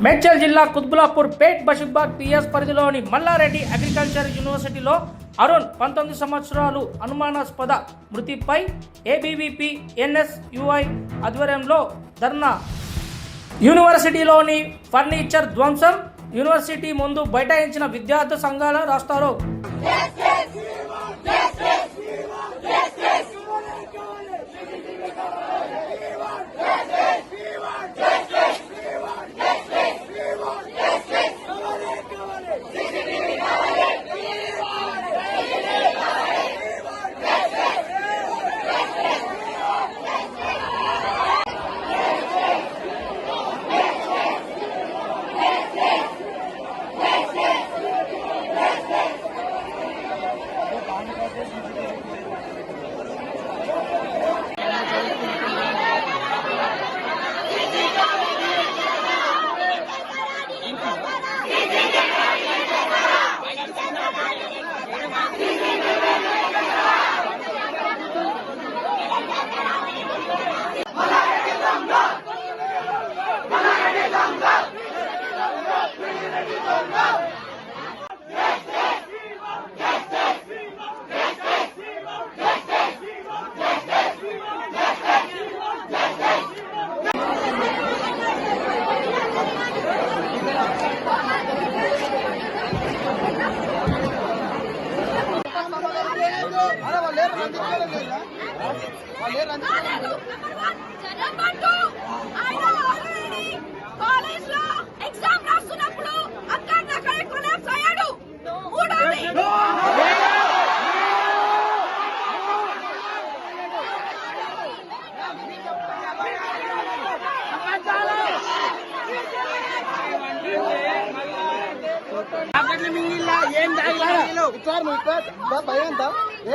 మేడ్చల్ జిల్లా కుత్బులాపూర్ పేట్ బషీర్బాగ్ పిఎస్ పరిధిలోని మల్లారెడ్డి అగ్రికల్చర్ యూనివర్సిటీలో అరుణ్ 19 సంవత్సరాలు అనుమానాస్పద మృతిపై ఏబీవీపీ ఎన్ఎస్యుఐ ఆధ్వర్యంలో ధర్నా. యూనివర్సిటీలోని ఫర్నిచర్ ధ్వంసం, యూనివర్సిటీ ముందు బైఠాయించిన విద్యార్థి సంఘాల రాస్తారోకో.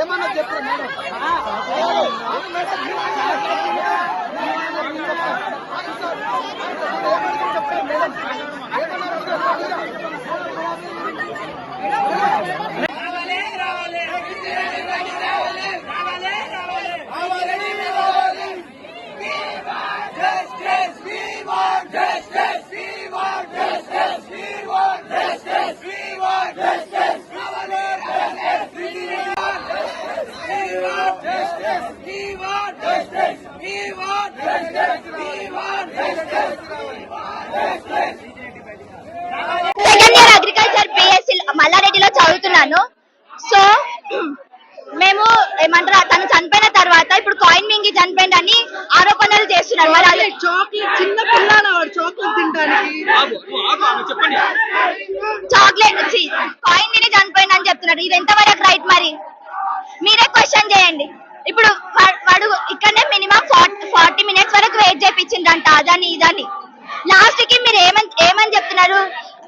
ఏమన్నా చెప్పారు అగ్రికల్చర్ పిఎస్సి మల్లారెడ్డిలో చదువుతున్నాను. సో మేము ఏమంటారు, తను చనిపోయిన తర్వాత ఇప్పుడు కాయిన్ మింగి చనిపోయిందని ఆరోపణలు చేస్తున్నారు. మరి అది చాక్లెట్ చిన్న పిల్లలు చాక్లెట్ తింటానికి చాక్లెట్ కాయిన్ తిని చనిపోయిందని చెప్తున్నారు. ఇది ఎంతవరకు రైట్? మరి మీరే క్వశ్చన్ చేయండి. ఇప్పుడు వాడు ఇక్కడనే మినిమం 40 మినిట్స్ వరకు వెయిట్ చేయించిందంట, అదని ఇదని. లాస్ట్ కి మీరు ఏమని చెప్తున్నారు?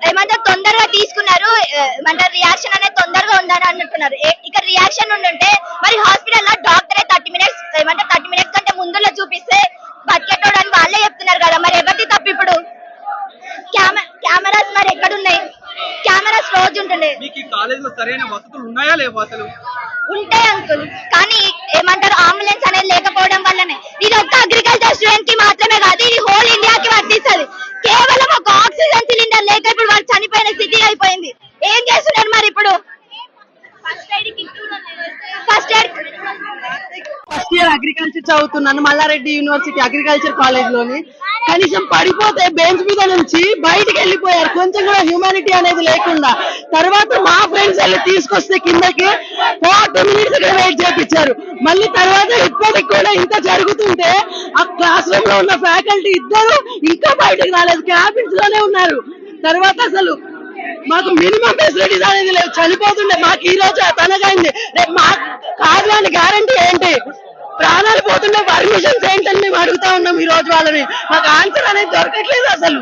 ఏమంటారు, తొందరగా తీసుకున్నారు, ఏమంటారు రియాక్షన్ అనేది తొందరగా ఉందని అంటున్నారు. ఇక్కడ రియాక్షన్ ఉండుంటే మరి హాస్పిటల్లో డాక్టరే 30 మినిట్స్ కంటే ముందులో చూపిస్తే బతికేటోడు అని వాళ్ళే చెప్తున్నారు కదా. మరి ఎవరిది తప్పు? ఇప్పుడు కెమెరాస్ మరి ఎక్కడున్నాయి? కెమెరాస్ రోజు ఉంటుండే. ఉంటాయి అంకుల్, కానీ ఏమంటారు అంబులెన్స్ అనేది లేకపోవడం వల్లనే. ఇది ఒక్క అగ్రికల్చర్ స్టూడెంట్ కి మాత్రమే కాదు, ఇది హోల్ ఇండియాకి వర్తిస్తుంది. కేవలం ఒక ఆక్సిజన్ సిలిండర్ లేక ఇప్పుడు వాళ్ళు చనిపోయిన స్థితి అయిపోయింది. ఏం చేస్తున్నారు మరి ఇప్పుడు? ఫస్ట్ ఇయర్ అగ్రికల్చర్ చదువుతున్నాను మల్లారెడ్డి యూనివర్సిటీ అగ్రికల్చర్ కాలేజ్ లోని. కనీసం పడిపోతే బెంచ్ మీద నుంచి బయటికి వెళ్ళిపోయారు, కొంచెం కూడా హ్యూమానిటీ అనేది లేకుండా. తర్వాత మా ఫ్రెండ్స్ వెళ్ళి తీసుకొస్తే కిందకి 40 మినిట్స్ ఇక్కడ వెయిట్ చేయించారు. మళ్ళీ తర్వాత ఇప్పటికి కూడా ఇంత జరుగుతుంటే ఆ క్లాస్ రూమ్ లో ఉన్న ఫ్యాకల్టీ ఇద్దరు ఇంకా బయటకు రాలేదు, క్యాబిన్స్ లోనే ఉన్నారు. తర్వాత అసలు మాకు మినిమం ఫెసిలిటీస్ అనేది లేవు. చనిపోతుండే మాకు ఈ రోజు తనకైంది, రేపు మాకు కాదు అని గ్యారంటీ ఏంటి? ప్రాణాలు పోతుండే పర్మిషన్స్ ఏంటని మేము అడుగుతా ఉన్నాం ఈ రోజు వాళ్ళని. మాకు ఆన్సర్ అనేది దొరకట్లేదు అసలు.